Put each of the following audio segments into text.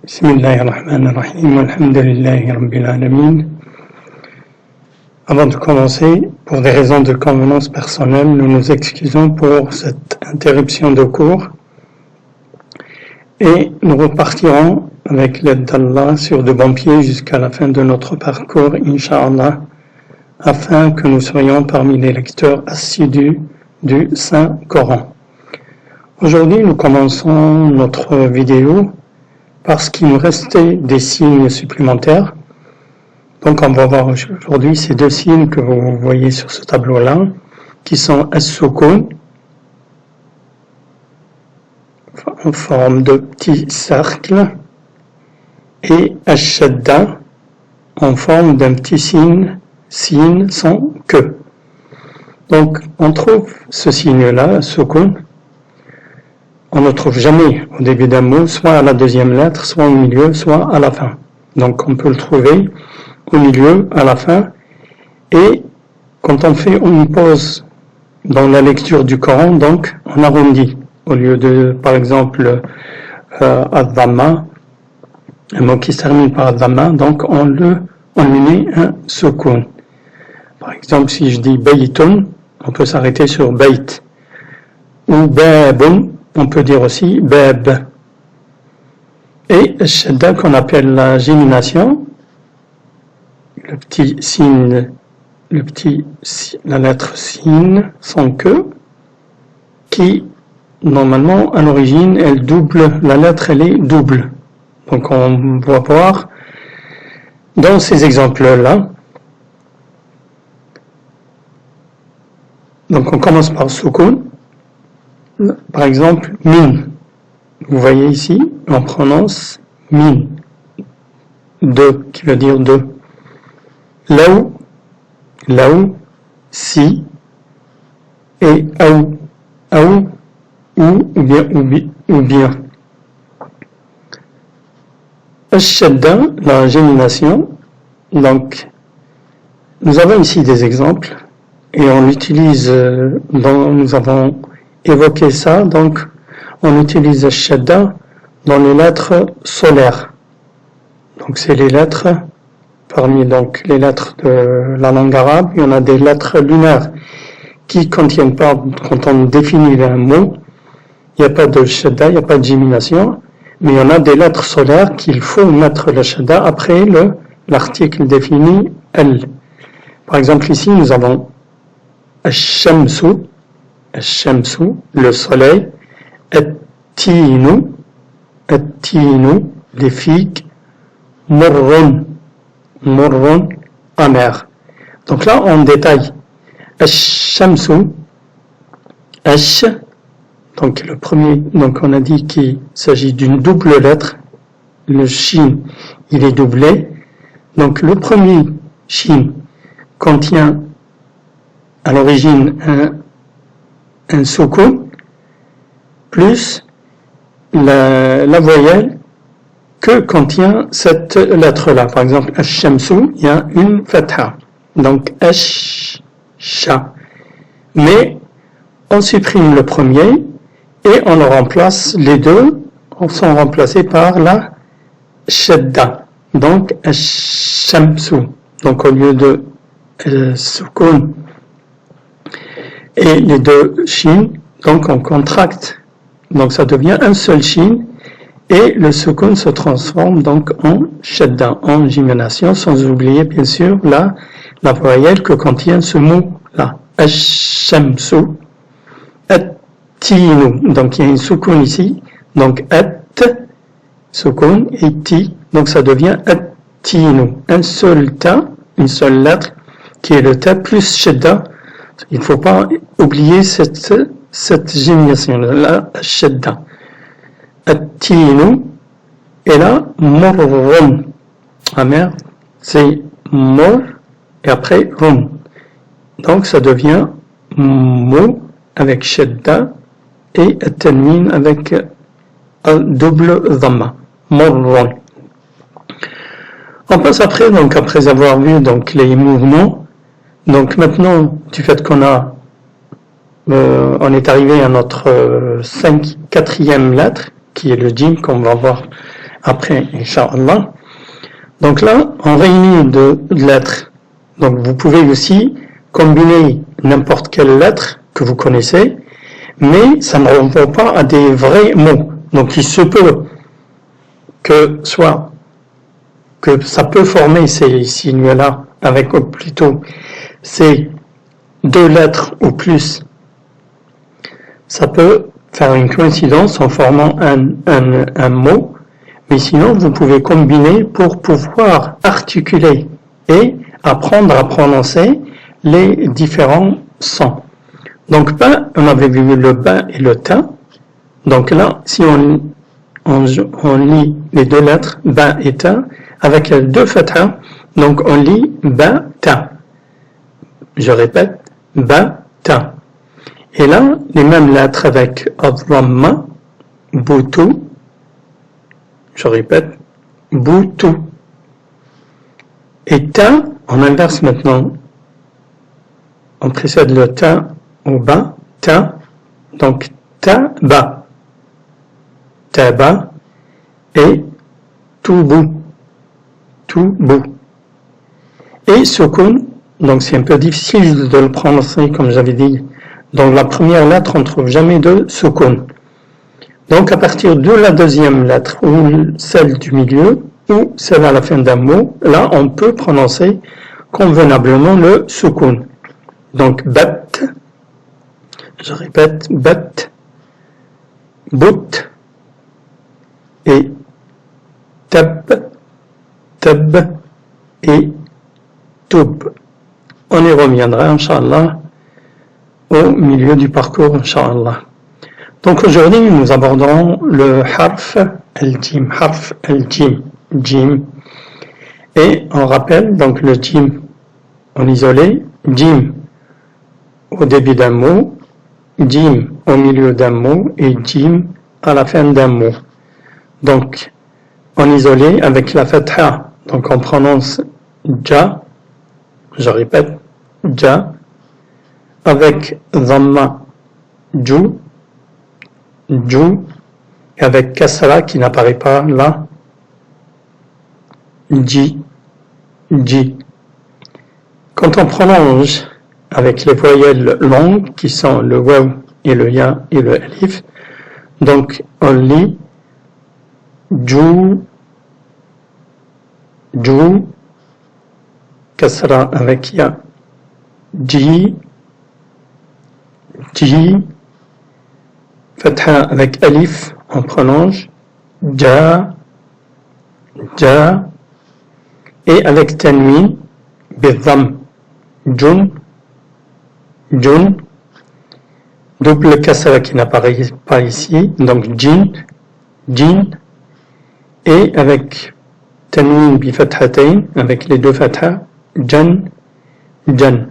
Bismillahirrahmanirrahim, alhamdulillahi rabbil alamin. Avant de commencer, pour des raisons de convenance personnelle, nous nous excusons pour cette interruption de cours et nous repartirons avec l'aide d'Allah sur de bons pieds jusqu'à la fin de notre parcours, Inch'Allah, afin que nous soyons parmi les lecteurs assidus du Saint-Coran. Aujourd'hui, nous commençons notre vidéo parce qu'il nous restait des signes supplémentaires. Donc on va voir aujourd'hui ces deux signes que vous voyez sur ce tableau-là, qui sont as-sukun, en forme de petits cercles, et ash-shadda, en forme d'un petit signe sans queue. Donc on trouve ce signe-là, sukun, on ne le trouve jamais au début d'un mot, soit à la deuxième lettre, soit au milieu, soit à la fin. Donc on peut le trouver au milieu, à la fin, et quand on fait une pause dans la lecture du Coran, donc on arrondit, au lieu de, par exemple, ad-dhamma, un mot qui se termine par ad-dhamma, donc on lui met un sukun. Par exemple, si je dis baytun, on peut s'arrêter sur bayt, ou babun, on peut dire aussi bab. Et shadda qu'on appelle la gémination, le petit signe, la lettre signe sans queue, qui normalement à l'origine elle double, la lettre elle est double. Donc on va voir dans ces exemples-là. Donc on commence par sukun. Par exemple, min. Vous voyez ici, on prononce min. De, qui veut dire de. Laou, si, et ou bien. Ash-shadda, la gémination. Donc, nous avons ici des exemples, et on l'utilise nous avons évoqué ça, donc on utilise ash-shadda dans les lettres solaires. Donc c'est les lettres, parmi donc les lettres de la langue arabe, il y en a des lettres lunaires qui contiennent pas, quand on définit un mot, il n'y a pas de shadda, il n'y a pas de gémination, mais il y en a des lettres solaires qu'il faut mettre le shadda après l'article défini elle. Par exemple ici nous avons ash-shamsu, le soleil, at-tinu, les figues, murrun, amer. Donc là, on détaille. Ash-shamsu, ash, donc le premier, donc on a dit qu'il s'agit d'une double lettre. Le shin, il est doublé. Donc le premier shin contient à l'origine un sukun plus la voyelle que contient cette lettre-là. Par exemple, ash-shamsu, il y a une fatha. Donc, ash-sha. Mais, on supprime le premier et on le remplace, les deux sont remplacés par la shadda. Donc, ash-shamsu. Donc, au lieu de sukun et les deux shin, donc on contracte, donc ça devient un seul shin, et le sukun se transforme donc en shadda, en gémination, sans oublier bien sûr la voyelle que contient ce mot-là. Ash-shamsu, at-tinu, donc il y a une sukun ici, donc at, sukun, et ti, donc ça devient at-tinu, un seul ta, une seule lettre, qui est le ta plus shadda. Il ne faut pas oublier cette gémination-là, shadda. At-tinu, et là, murrun. Amer, c'est mur, et après run. Donc ça devient mou avec shadda, et at-tanwin avec un double dhamma. Murrun. On passe après, donc après avoir vu donc les mouvements. Donc maintenant, du fait qu'on on est arrivé à notre quatrième lettre, qui est le djim, qu'on va voir après, Inch'Allah. Donc là, on réunit deux lettres. Donc vous pouvez aussi combiner n'importe quelle lettre que vous connaissez, mais ça ne renvoie pas à des vrais mots. Donc il se peut que ça peut former ces signes-là avec plutôt ces deux lettres ou plus. Ça peut faire une coïncidence en formant un mot, mais sinon vous pouvez combiner pour pouvoir articuler et apprendre à prononcer les différents sons. Donc ba, on avait vu le ba et le ta. Donc là, si on lit les deux lettres ba et ta avec les deux fatha, donc on lit ba ta. Je répète, ba ta. Et là, les mêmes lettres avec ad-dhamma, butu. Je répète, butu. Et ta, on inverse maintenant. On précède le ta au ba, ta. Donc ta ba. Ta ba et tubu. Tubu. Et sukun, donc c'est un peu difficile de le prononcer comme j'avais dit. Donc la première lettre, on ne trouve jamais de sukun. Donc à partir de la deuxième lettre, ou celle du milieu, ou celle à la fin d'un mot, là on peut prononcer convenablement le sukun. Donc bat, je répète, bat, but, et tab, tab, et tub. On y reviendra, Inch'Allah, au milieu du parcours, Inch'Allah. Donc aujourd'hui, nous aborderons le harf al-jim, jim. Et on rappelle donc le jim en isolé, jim au début d'un mot, jim au milieu d'un mot et jim à la fin d'un mot. Donc en isolé avec la fatha, donc on prononce ja, je répète, ja, avec dhamma, ju, ju, et avec kasra qui n'apparaît pas là, ji, ji. Quand on prolonge avec les voyelles longues qui sont le waw et le ya et le alif, donc on lit ju, ju, kasra avec ya, ji, ji, fatha avec alif, on prolonge, ja, ja, et avec tanwin, bidham, jun, jun, double kasra qui n'apparaît pas ici, donc jin, jin, et avec tanwin bifathatayn, avec les deux fathas, jan, jan.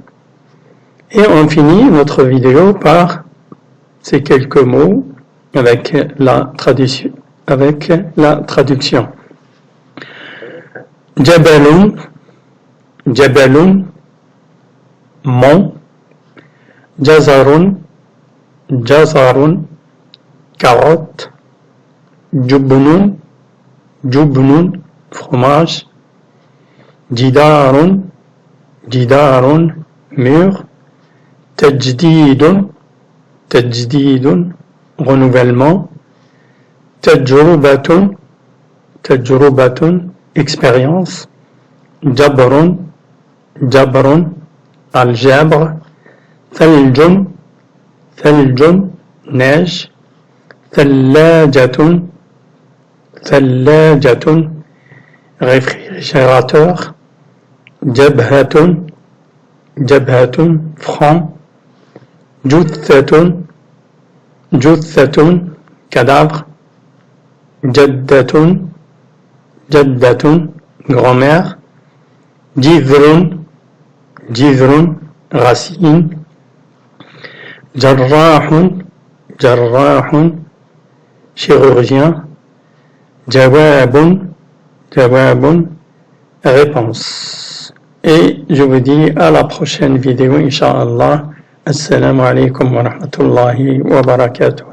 Et on finit notre vidéo par ces quelques mots avec la traduction. Jabalun, jabalun, mont. Jazarun, jazarun, carotte. Jubnun, jubnun, fromage. Jidarun, jidarun, mur. Tajdidun, tajdidun, renouvellement. Tajrubatun, tajrubatun, expérience. Jabrun, jabrun, algèbre. Thaljun, thaljun, neige. Thallajatun, thallajatun, réfrigérateur. Jabhatun, jabhatun, front. Juthatun, juthatun, cadavre. Jaddatun, jaddatun, grand-mère. Jidhrun, jidhrun, racine. Jarrahun, jarrahun, chirurgien. Jawabun, jawabun, réponse. Et je vous dis à la prochaine vidéo, Inch'Allah. Assalamu alaikum wa rahmatullahi wa barakatuh.